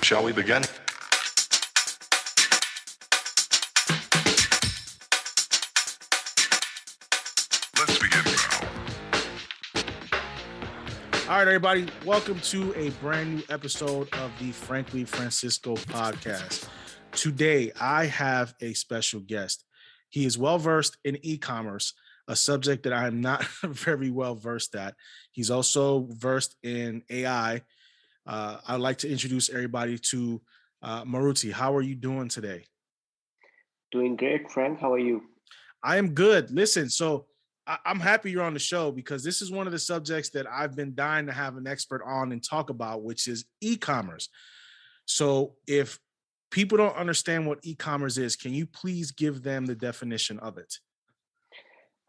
Shall we begin? Let's begin now. All right, everybody, welcome to a brand new episode of the Frankly Francisco podcast. Today, I have a special guest. He is well-versed in e-commerce, a subject that I am not very well-versed at. He's also versed in AI. I'd like to introduce everybody to Maruti. How are you doing today? Doing great, Frank. How are you? I am good. Listen, so I'm happy you're on the show because this is one of the subjects that I've been dying to have an expert on and talk about, which is e-commerce. So if people don't understand what e-commerce is, can you please give them the definition of it?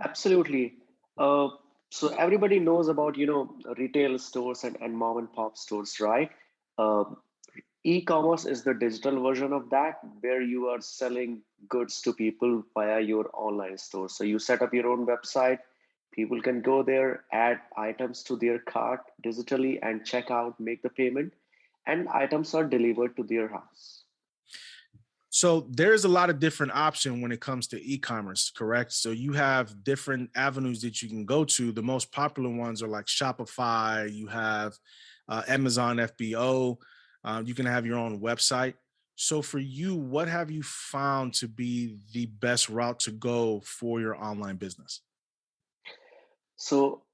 Absolutely. So everybody knows about, retail stores and mom and pop stores, right? Uh, E-commerce is the digital version of that, where you are selling goods to people via your online store. So you set up your own website. People can go there, add items to their cart digitally and check out, make the payment, and items are delivered to their house. So there's a lot of different options when it comes to e-commerce, correct? So you have different avenues that you can go to. The most popular ones are like Shopify. You have Amazon FBO. You can have your own website. So for you, what have you found to be the best route to go for your online business? So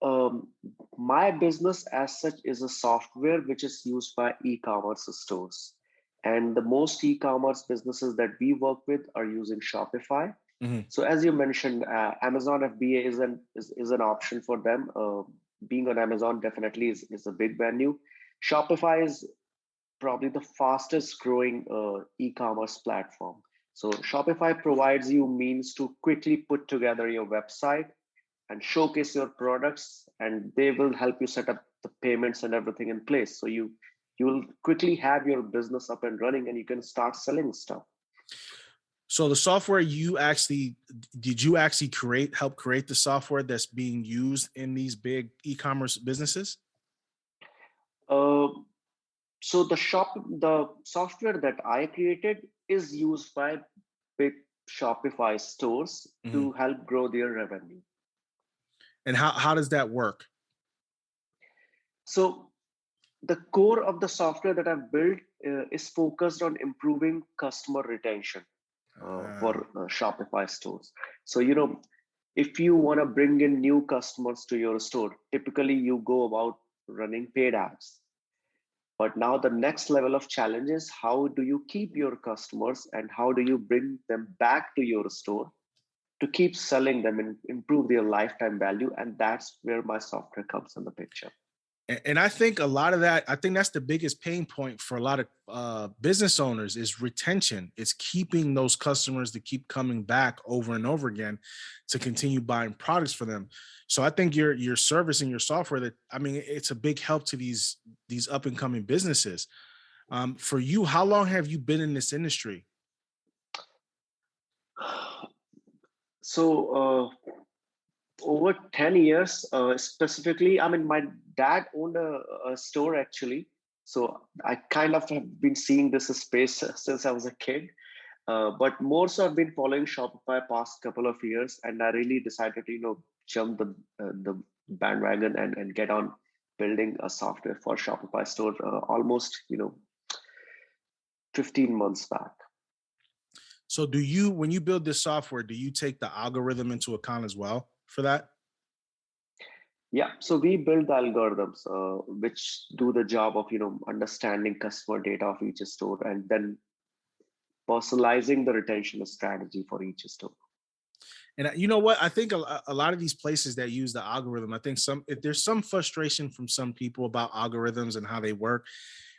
my business as such is a software which is used by e-commerce stores. And the most e-commerce businesses that we work with are using Shopify. Mm-hmm. So as you mentioned, Amazon FBA is an option for them. Being on Amazon definitely is a big venue. Shopify is probably the fastest growing e-commerce platform. So Shopify provides you means to quickly put together your website and showcase your products, and they will help you set up the payments and everything in place. So you will quickly have your business up and running and you can start selling stuff. So the software did you actually help create the software that's being used in these big e-commerce businesses? uh, so the software that I created is used by big Shopify stores to help grow their revenue. And how does that work? So the core of the software that I've built is focused on improving customer retention for Shopify stores. So, if you want to bring in new customers to your store, typically you go about running paid ads. But now the next level of challenge is how do you keep your customers and how do you bring them back to your store to keep selling them and improve their lifetime value? And that's where my software comes in the picture. And I think I think that's the biggest pain point for a lot of business owners is retention. It's keeping those customers to keep coming back over and over again to continue buying products for them. So I think your service and your software it's a big help to these up and coming businesses. For you, how long have you been in this industry? So over 10 years, specifically, my dad owned a store actually. So I kind of have been seeing this space since I was a kid. But more so I've been following Shopify past couple of years, and I really decided to, jump the bandwagon and get on building a software for Shopify store almost, 15 months back. So when you build this software, do you take the algorithm into account as well for that? Yeah, so we build the algorithms which do the job of understanding customer data of each store and then personalizing the retention strategy for each store. And you know what? I think a lot of these places that use the algorithm, I think if there's some frustration from some people about algorithms and how they work,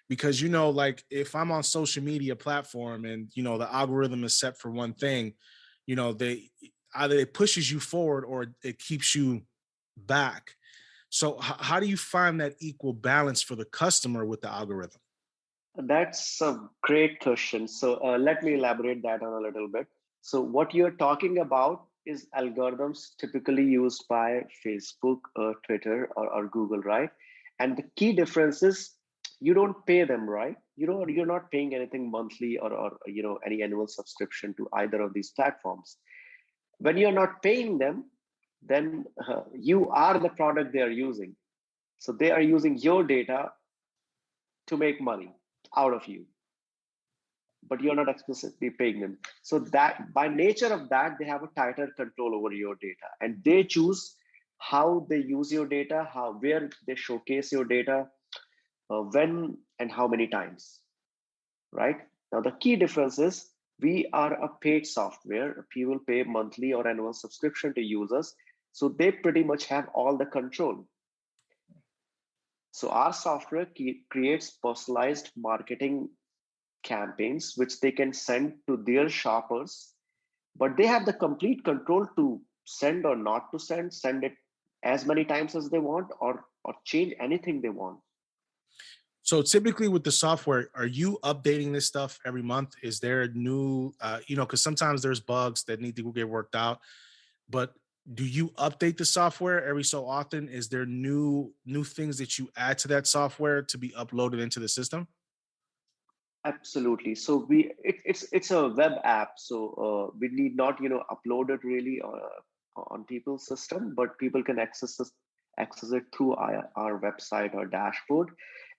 because like if I'm on social media platform and the algorithm is set for one thing, they either it pushes you forward or it keeps you back. So how do you find that equal balance for the customer with the algorithm? That's a great question. So let me elaborate that on a little bit. So what you're talking about is algorithms typically used by Facebook, Twitter, or Google, right? And the key difference is you don't pay them, right? You're not paying anything monthly or any annual subscription to either of these platforms. When you're not paying them, then you are the product they are using. So they are using your data to make money out of you, but you're not explicitly paying them. So that by nature of that, they have a tighter control over your data, and they choose how they use your data, where they showcase your data, when and how many times, right? Now, the key difference is we are a paid software. People pay monthly or annual subscription to use us. So they pretty much have all the control. So our software creates personalized marketing campaigns, which they can send to their shoppers, but they have the complete control to send or not to send it as many times as they want, or change anything they want. So typically with the software, are you updating this stuff every month? Is there a new, because sometimes there's bugs that need to get worked out, but do you update the software every so often? Is there new things that you add to that software to be uploaded into the system? Absolutely. So it's a web app, so we need not upload it really on people's system, but people can access it through our website or dashboard.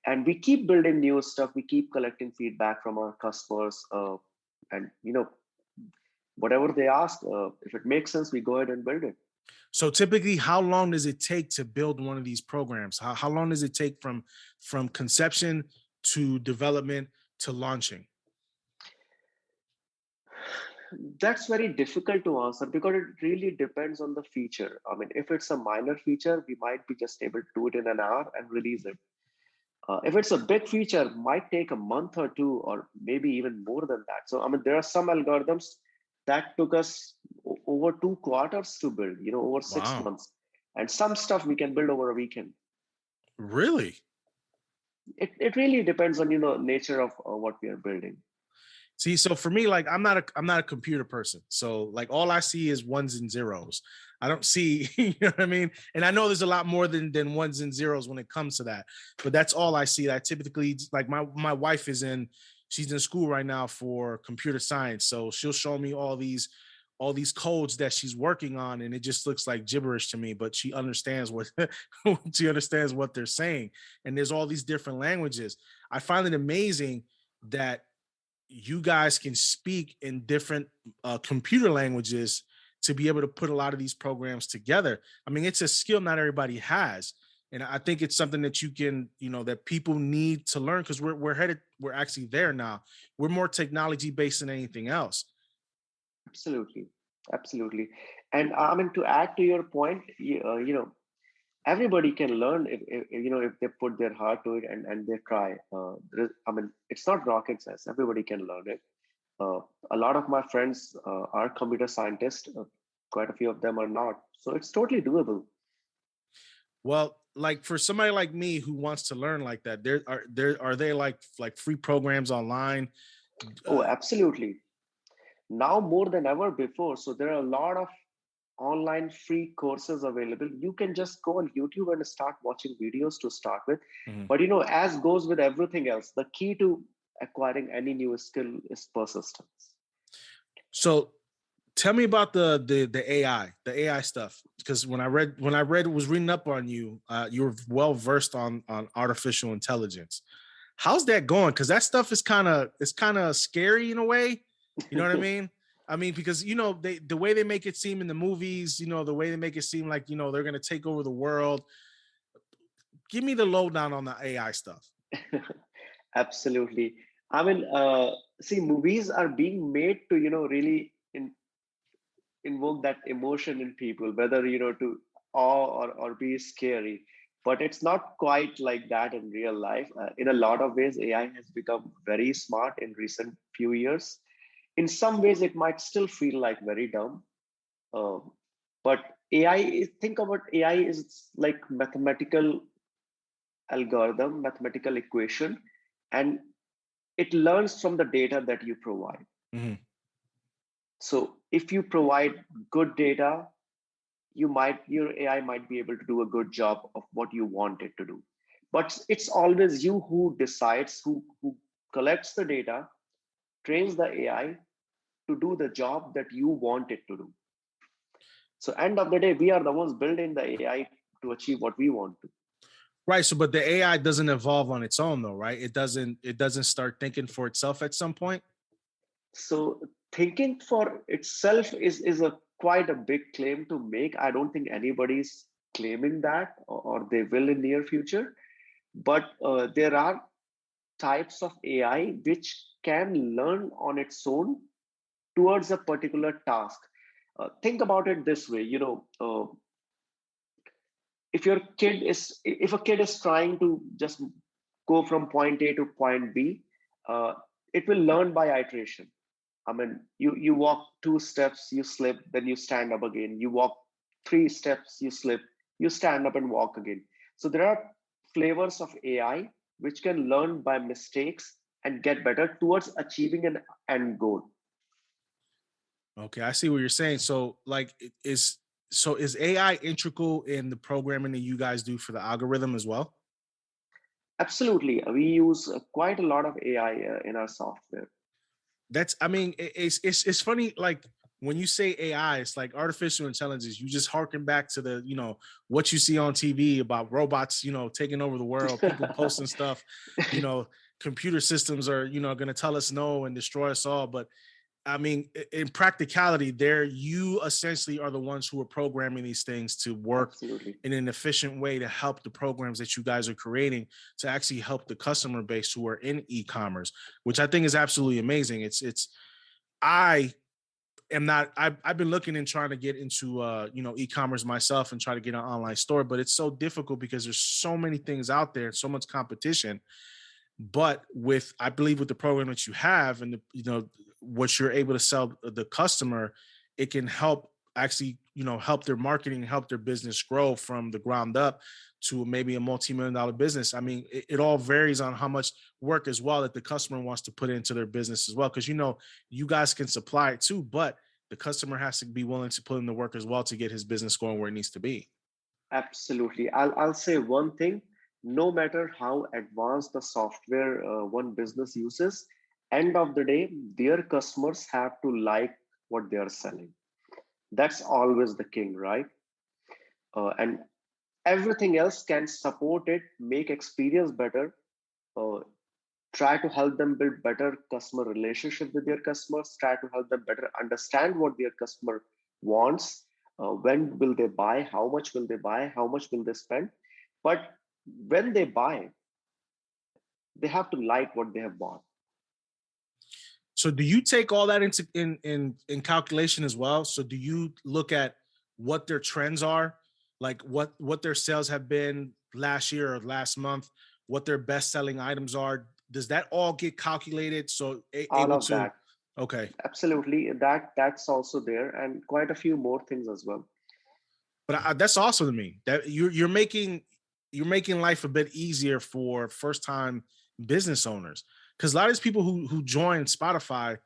And we keep building new stuff. We keep collecting feedback from our customers, and whatever they ask, if it makes sense, we go ahead and build it. So typically, how long does it take to build one of these programs? How long does it take from conception to development to launching? That's very difficult to answer because it really depends on the feature. I mean, if it's a minor feature, we might be just able to do it in an hour and release it. If it's a big feature, might take a month or two, or maybe even more than that. So, I mean, there are some algorithms that took us over 2 quarters to build, over six Wow, months. And some stuff we can build over a weekend. really? It really depends on, nature of what we are building. See, so for me, like I'm not a computer person. So like all I see is ones and zeros. I don't see, you know what I mean? And I know there's a lot more than ones and zeros when it comes to that. But that's all I see. I typically like my wife she's in school right now for computer science. So she'll show me all these codes that she's working on, and it just looks like gibberish to me, but she understands what she understands what they're saying. And there's all these different languages. I find it amazing that you guys can speak in different computer languages to be able to put a lot of these programs together. I mean, it's a skill not everybody has. And I think it's something that you can, that people need to learn because we're actually there now. We're more technology based than anything else. Absolutely. Absolutely. And I mean, to add to your point, everybody can learn if they put their heart to it and they try. I mean, it's not rocket science. Everybody can learn it. A lot of my friends are computer scientists. Quite a few of them are not. So it's totally doable. Well, like for somebody like me who wants to learn like that, are they like free programs online? Oh, Uh, absolutely. Now more than ever before. So there are a lot of online free courses available. You can just go on YouTube and start watching videos to start with. mhm. But as goes with everything else, the key to acquiring any new skill is persistence. So tell me about the AI stuff, because when I was reading up on you, you were well versed on artificial intelligence. How's that going? Because that stuff is kind of scary in a way. You know what I mean? I mean, because the way they make it seem in the movies, the way they make it seem like they're gonna take over the world. Give me the lowdown on the AI stuff. Absolutely. I mean, see, movies are being made to, really invoke that emotion in people, whether, to awe or be scary. But it's not quite like that in real life. In a lot of ways, AI has become very smart in recent few years. In some ways, it might still feel like very dumb. Um, but think about AI is like mathematical algorithm, mathematical equation, and it learns from the data that you provide. Mhm. So if you provide good data, your AI might be able to do a good job of what you want it to do. but it's always you who decides, who collects the data, trains the AI to do the job that you want it to do. So end of the day, we are the ones building the AI to achieve what we want to. Right. So, but the AI doesn't evolve on its own, though, right? It doesn't start thinking for itself at some point. So thinking for itself is a quite a big claim to make. I don't think anybody's claiming that, or they will in near future. But there are types of AI which can learn on its own towards a particular task. Think about it this way, if a kid is trying to just go from point A to point B, uh, it will learn by iteration. I mean, you walk 2 steps, you slip, then you stand up again. You walk 3 steps, you slip, you stand up and walk again. So there are flavors of AI which can learn by mistakes and get better towards achieving an end goal. Okay, I see what you're saying. So, like, is AI integral in the programming that you guys do for the algorithm as well? Absolutely, we use quite a lot of AI in our software. That's, I mean, it's funny. Like when you say AI, it's like artificial intelligence. You just harken back to the, what you see on TV about robots, taking over the world, people posting stuff, you know, computer systems are, going to tell us no and destroy us all. But I mean, in practicality, there you essentially are the ones who are programming these things to work Absolutely. in an efficient way to help the programs that you guys are creating to actually help the customer base who are in e-commerce, which I think is absolutely amazing. I am not, I've been looking and trying to get into e-commerce myself and try to get an online store, but it's so difficult because there's so many things out there, so much competition. But with, I believe with the program that you have and what you're able to sell the customer, it can help actually, help their marketing, help their business grow from the ground up to maybe a multi-million-dollar business. I mean, it all varies on how much work as well that the customer wants to put into their business as well. Because, you guys can supply it too, but the customer has to be willing to put in the work as well to get his business going where it needs to be. Absolutely. I'll say one thing. No matter how advanced the software one business uses, end of the day, their customers have to like what they are selling. That's always the king, right? And everything else can support it, make experience better, uh, try to help them build better customer relationship with their customers, try to help them better understand what their customer wants, when will they buy, how much will they buy, how much will they spend. But when they buy, they have to like what they have bought. So do you take all that into in calculation as well? So do you look at what their trends are, like what their sales have been last year or last month, what their best selling items are? Does that all get calculated? So All able of to, that, okay. absolutely, that's also there, and quite a few more things as well. But that's awesome to me that you're making life a bit easier for first time business owners, because a lot of these people who join Shopify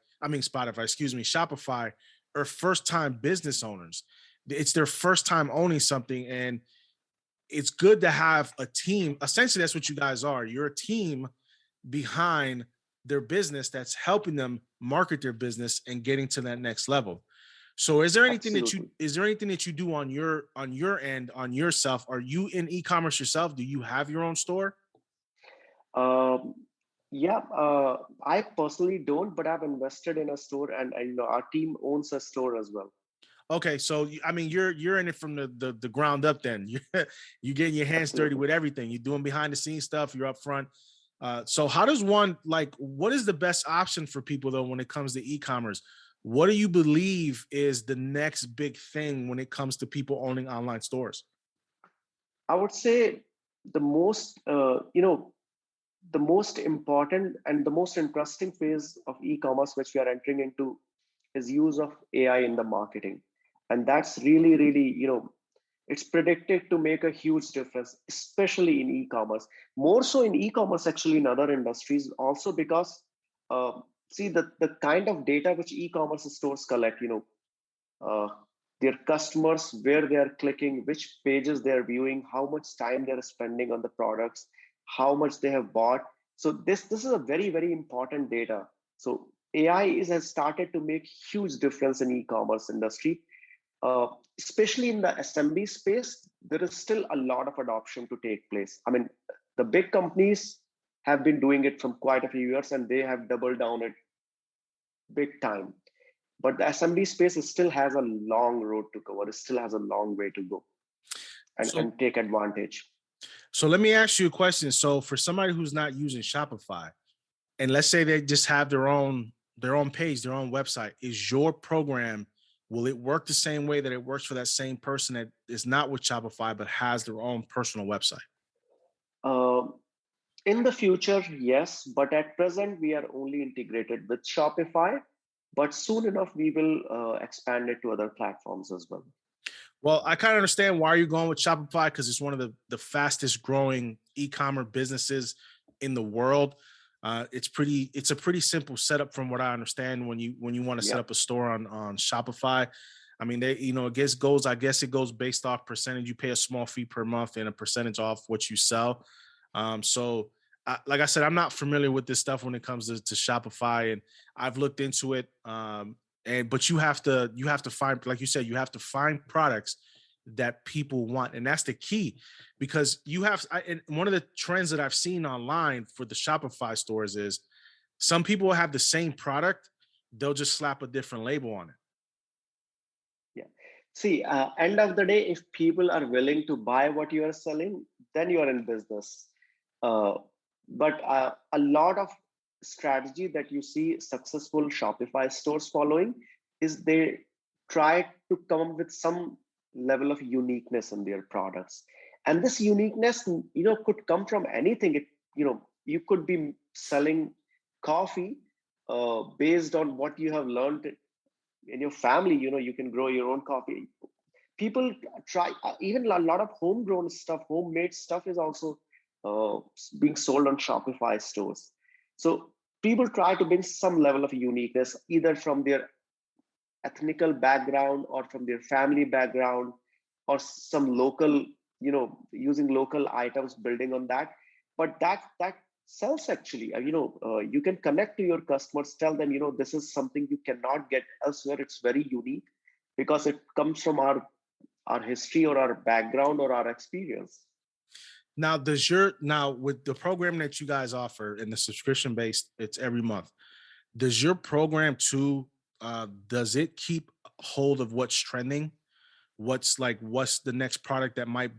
are first time business owners. It's their first time owning something, and it's good to have a team. Essentially, that's what you guys are. You're a team behind their business that's helping them market their business and getting to that next level. So Absolutely. is there anything that you do on your end, on yourself? Are you in e-commerce yourself? Do you have your own store? Um, yeah, I personally don't, but I've invested in a store, and our team owns a store as well. Okay, so I mean you're in it from the ground up. Then you're getting your hands dirty Absolutely. with everything. You're doing behind the scenes stuff. You're up front. So how does one, like, what is the best option for people though when it comes to e-commerce? What do you believe is the next big thing when it comes to people owning online stores? I would say the most, the most important and the most interesting phase of e-commerce which we are entering into is use of AI in the marketing. And that's really, really, it's predicted to make a huge difference, especially in e-commerce. More so in e-commerce, actually, in other industries also, because uh, see the kind of data which e-commerce stores collect, uh, their customers, where they are clicking, which pages they are viewing, how much time they are spending on the products. how much they have bought. So this is a very, very important data. So AI has started to make huge difference in e-commerce industry, uh, especially in the SMB space. There is still a lot of adoption to take place. I mean, the big companies have been doing it from quite a few years, and they have doubled down it big time. But the SMB space still has a long road to cover. It still has a long way to go, So and take advantage. so let me ask you a question. So for somebody who's not using Shopify, and let's say they just have their own page, their own website, is your program, will it work the same way that it works for that same person that is not with Shopify but has their own personal website? Uh, in the future, yes, but at present we are only integrated with Shopify. But soon enough, we will expand it to other platforms as well. Well, I kind of understand why you're going with Shopify, because it's one of the fastest growing e-commerce businesses in the world. It's a pretty simple setup from what I understand when you want to set Yeah. up a store on Shopify. I mean, I guess it goes based off percentage. You pay a small fee per month and a percentage off what you sell. So like I said, I'm not familiar with this stuff when it comes to Shopify, and I've looked into it. But you have to find, like you said, you have to find products that people want, and that's the key, because and one of the trends that I've seen online for the Shopify stores is some people will have the same product, they'll just slap a different label on it. Yeah. See, end of the day, if people are willing to buy what you are selling, then you are in business. Uh, but a lot of strategy that you see successful Shopify stores following is they try to come up with some level of uniqueness in their products. And this uniqueness, could come from anything. You could be selling coffee based on what you have learned in your family. You can grow your own coffee. People try, even a lot of homegrown stuff, homemade stuff is also uh, being sold on Shopify stores. So people try to bring some level of uniqueness, either from their ethnical background or from their family background, or some local, using local items, building on that. But that sells actually. You can connect to your customers, tell them, this is something you cannot get elsewhere. It's very unique because it comes from our history or our background or our experience. Now with the program that you guys offer in the subscription based, it's every month. Does your program too, does it keep hold of what's trending? What's the next product that might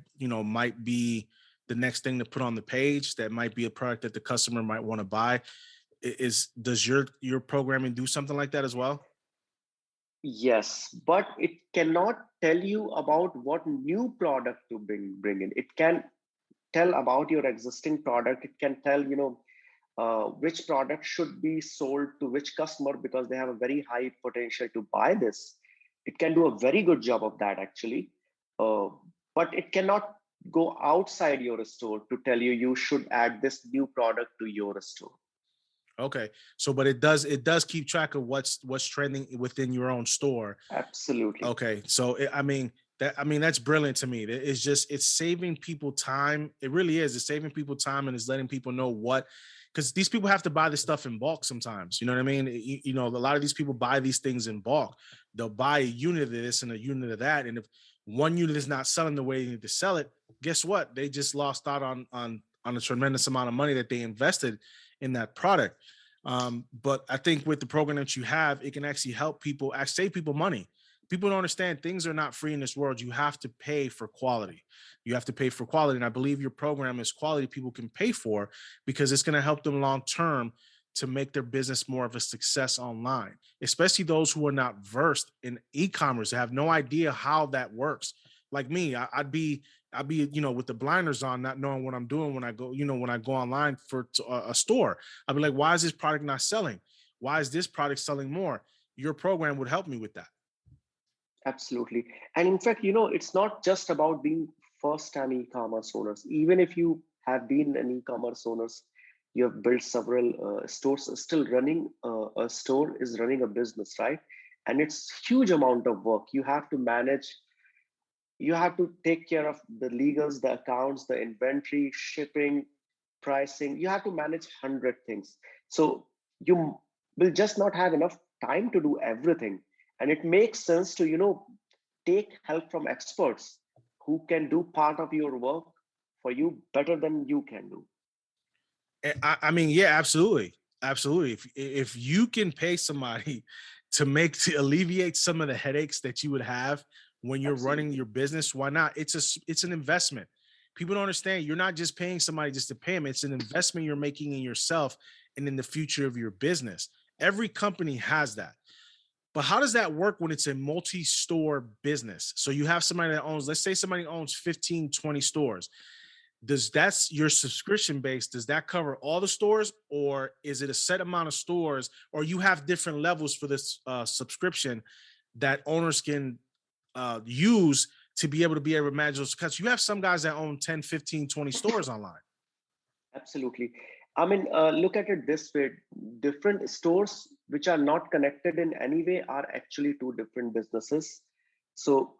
be the next thing to put on the page, that might be a product that the customer might want to buy? Does your programming do something like that as well? Yes, but it cannot tell you about what new product to bring in. It can tell about your existing product. It can tell, which product should be sold to which customer because they have a very high potential to buy this. It can do a very good job of that actually. uh, but it cannot go outside your store to tell you you should add this new product to your store. Okay. So, but it does keep track of what's trending within your own store. Absolutely. Okay. So I mean that's brilliant to me. It's saving people time. It really is. It's saving people time, and it's letting people know because these people have to buy this stuff in bulk sometimes. You know what I mean? A lot of these people buy these things in bulk. They'll buy a unit of this and a unit of that, and if one unit is not selling the way they need to sell it, guess what? They just lost out on a tremendous amount of money that they invested in that product. But I think with the program that you have, it can actually help people, save people money. People don't understand, things are not free in this world. You have to pay for quality. You have to pay for quality. And I believe your program is quality people can pay for, because it's going to help them long term to make their business more of a success online, especially those who are not versed in e-commerce, have no idea how that works. Like me, I'd be with the blinders on, not knowing what I'm doing when I go online for a store. I'd be like, why is this product not selling? Why is this product selling more? Your program would help me with that. Absolutely. And in fact, it's not just about being first time e-commerce owners. Even if you have been an e-commerce owners, you have built several stores, still running a store is running a business, right? And it's huge amount of work. You have to manage, you have to take care of the legals, the accounts, the inventory, shipping, pricing, you have to manage 100 things. So you will just not have enough time to do everything. And it makes sense to, take help from experts who can do part of your work for you better than you can do. I mean, yeah, absolutely, absolutely. If you can pay somebody to alleviate some of the headaches that you would have when you're running Absolutely. your business, why not? It's an investment. People don't understand. You're not just paying somebody just to pay them. It's an investment you're making in yourself and in the future of your business. Every company has that. But how does that work when it's a multi-store business? So you have somebody that owns, let's say somebody owns 15, 20 stores. Does that's your subscription base? Does that cover all the stores, or is it a set amount of stores, or you have different levels for this subscription that owners can use to be able to manage those? Because you have some guys that own 10, 15, 20 stores online. Absolutely. I mean, look at it this way: different stores which are not connected in any way are actually two different businesses. So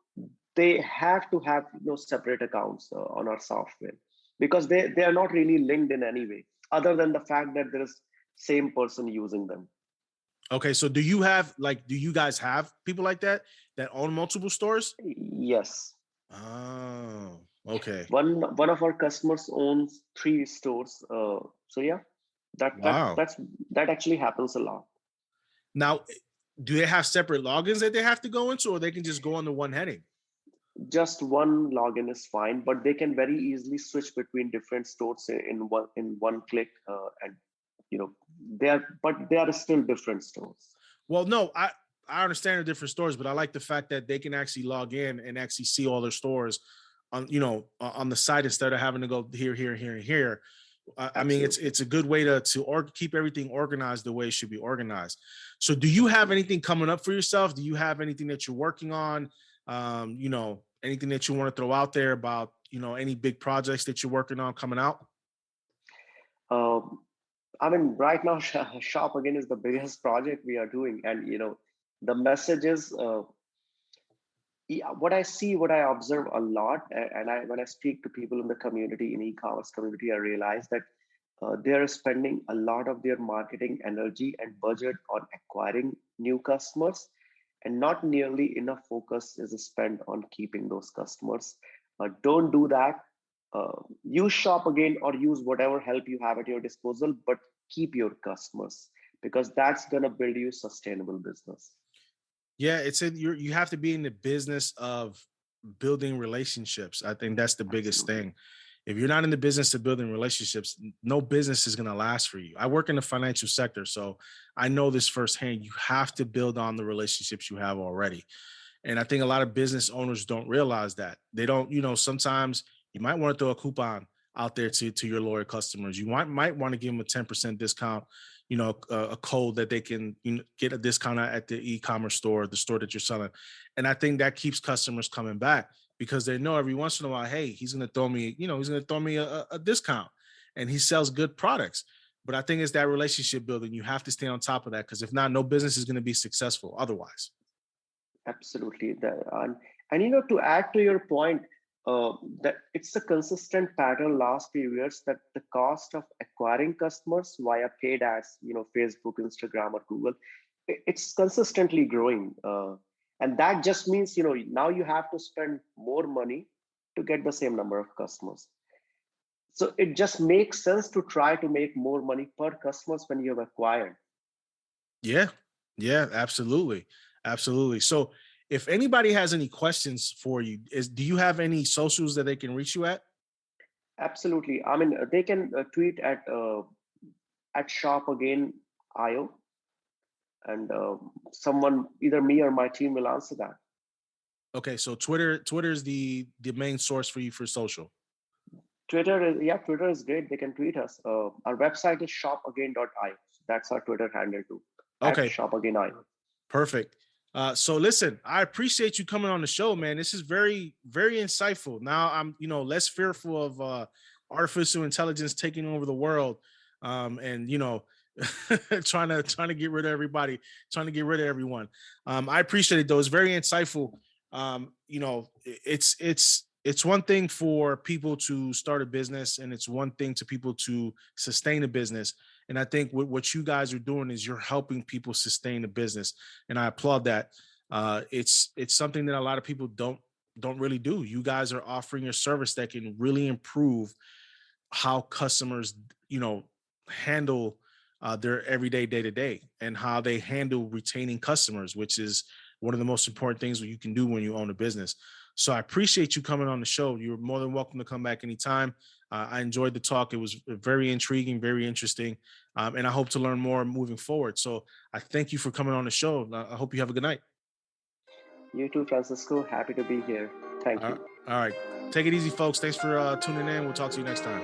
they have to have separate accounts on our software, because they are not really linked in any way other than the fact that there is same person using them. Okay, so do you guys have people like that own multiple stores? Yes. Oh, okay. One of our customers owns 3 stores. So yeah, that that Wow. that's that actually happens a lot. Now, do they have separate logins that they have to go into, or they can just go under one heading? Just one login is fine, but they can very easily switch between different stores in one click, and you know they are still different stores. Well, no, I understand the different stores, but I like the fact that they can actually log in and actually see all their stores on on the site instead of having to go here, here, here, and here. I mean, Absolutely. it's a good way to keep everything organized the way it should be organized. So, do you have anything coming up for yourself? Do you have anything that you're working on? Anything that you want to throw out there about any big projects that you're working on coming out? Um, I mean, right now, Shop Again is the biggest project we are doing, and the message is, yeah, what I see, what I observe a lot, and when I speak to people in the community, in e-commerce community, I realize that they are spending a lot of their marketing energy and budget on acquiring new customers, and not nearly enough focus is spent on keeping those customers. Don't do that. Use Shop Again or use whatever help you have at your disposal, but keep your customers, because that's gonna build you sustainable business. Yeah, you have to be in the business of building relationships. I think that's the biggest Absolutely. thing. If you're not in the business of building relationships, no business is going to last for you. I work in the financial sector, so I know this firsthand. You have to build on the relationships you have already. And I think a lot of business owners don't realize that. They don't, sometimes you might want to throw a coupon out there to your loyal customers. You might want to give them a 10% discount, a code that they can get a discount at the e-commerce store, the store that you're selling. And I think that keeps customers coming back because they know every once in a while, hey, he's going to throw me, a discount, and he sells good products. But I think it's that relationship building. You have to stay on top of that, because if not, no business is going to be successful otherwise. Absolutely. And to add to your point, that it's a consistent pattern last few years that the cost of acquiring customers via paid ads, Facebook, Instagram, or Google, it's consistently growing. And that just means, now you have to spend more money to get the same number of customers. So it just makes sense to try to make more money per customers when you have acquired. Yeah. Yeah, absolutely. Absolutely. So if anybody has any questions for you, do you have any socials that they can reach you at? Absolutely. I mean, they can tweet at Shop Again IO, and someone, either me or my team, will answer that. Okay, so Twitter is the main source for you for social. Twitter is great. They can tweet us. Our website is shopagain.io. That's our Twitter handle too, at Okay, shopagain.io. perfect. So listen, I appreciate you coming on the show, man. This is very, very insightful. Now I'm, less fearful of artificial intelligence taking over the world, and trying to get rid of everybody, trying to get rid of everyone. I appreciate it though. It's very insightful. It's it's one thing for people to start a business, and it's one thing to people to sustain a business. And I think what you guys are doing is you're helping people sustain a business, and I applaud that. It's something that a lot of people don't really do. You guys are offering a service that can really improve how customers, you know, handle their everyday day to day, and how they handle retaining customers, which is one of the most important things that you can do when you own a business. So I appreciate you coming on the show. You're more than welcome to come back anytime. I enjoyed the talk. It was very intriguing, very interesting, and I hope to learn more moving forward. So I thank you for coming on the show. I hope you have a good night. You too, Francisco. Happy to be here. Thank All you. right. All right. Take it easy, folks. Thanks for tuning in. We'll talk to you next time.